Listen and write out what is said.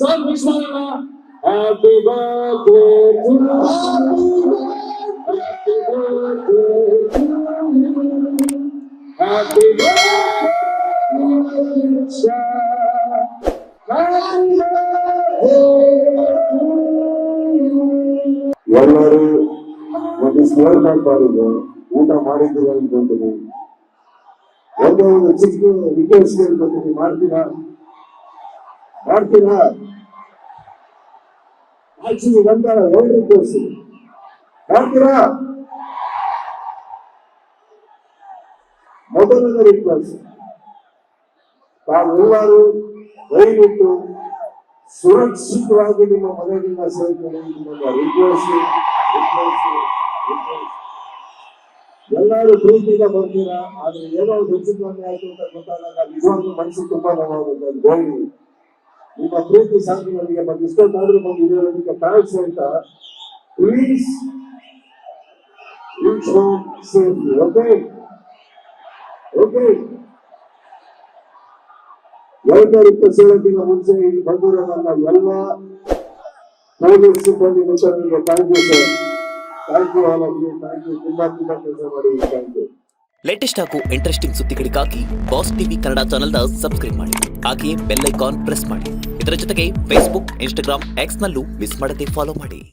Song mix ಮಾಡೋಣ. Happy birthday to you, happy birthday to you, happy birthday Nisha, happy birthday to you. ಎಲ್ಲರೂ ಒಂದು smile ಮಾಡ್ಬಾರ್ದು, ಊಟ ಮಾಡಿದ್ದೀರ ಅನ್ಕೊಂತೀನಿ. ಒಂದು ಚಿಕ್ಕ ರಿಕ್ವೆಸ್ಟ್ ಹೇಳ್ಕೊತೀನಿ, ಮಾಡ್ತೀರಾ? ಆಕ್ಚುಲಿ ನಂತರ ಎರಡು ರಿಕ್ವೆಸ್ಟ್ ಮಾಡ್ತೀರಾ? ಮೊದಲನೇ ರಿಕ್ವೆಸ್ಟ್, ತಾವೆಲ್ಲರೂ ದಯವಿಟ್ಟು ಸುರಕ್ಷಿತವಾಗಿ ನಿಮ್ಮ ಮನೆಯಿಂದ ಸೇರ್ಕೊಳ್ಳಿ. ರಿಕ್ವೆಸ್ಟ್ ಎಲ್ಲರೂ ಪ್ರೀತಿಯಿಂದ ಬರ್ತೀರಾ, ಆದ್ರೆ ಏನೋ ಹೆಚ್ಚು ಕಮ್ಮಿ ಆಯ್ತು ಅಂತ ಗೊತ್ತಾದಾಗ ನಿಜವಾಗ್ಲೂ ಮನಸ್ಸು ತುಂಬಾ ನೋವಾಗುತ್ತೆ. ಹೋಗಿ ನಿಮ್ಮ ಪ್ರೀತಿ ಸಾಕು ನನಗೆ, ಮತ್ತೆ ಇಷ್ಟೊಂದಾದ್ರೂ ಬಂದು ಇದಕ್ಕೆ ಥ್ಯಾಂಕ್ಸ್ ಅಂತ. Please reach home safely. Okay okay. ಎರಡನೇ ರಿಕ್ವೆಸ್ಟ್ ಹೇಳೋಕ್ಕಿಂತ ಮುಂಚೆ ಇಲ್ಲಿ ಬಂದಿರೋ ನನ್ನ ಎಲ್ಲ ಪೊಲೀಸ್ ಸಿಬ್ಬಂದಿ ಮಿತ್ರರಿಗೆ thank you sir. Thank you all of you. Thank you. ತುಂಬಾ ಕೆಲಸ ಮಾಡಿ. Thank you. ಲೇಟೆಸ್ಟ್ ಹಾಗೂ ಇಂಟ್ರೆಸ್ಟಿಂಗ್ ಸುದ್ದಿಗಳಿಗಾಗಿ ಬಾಸ್ ಟಿವಿ ಕನ್ನಡ ಚಾನೆಲ್ನ ಸಬ್ಸ್ಕ್ರೈಬ್ ಮಾಡಿ. ಹಾಗೆಯೇ ಬೆಲ್ ಐಕಾನ್ ಪ್ರೆಸ್ ಮಾಡಿ. ಇದರ ಜೊತೆಗೆ ಫೇಸ್ಬುಕ್, ಇನ್ಸ್ಟಾಗ್ರಾಮ್, ಎಕ್ಸ್ ನಲ್ಲೂ ಮಿಸ್ ಮಾಡದೆ ಫಾಲೋ ಮಾಡಿ.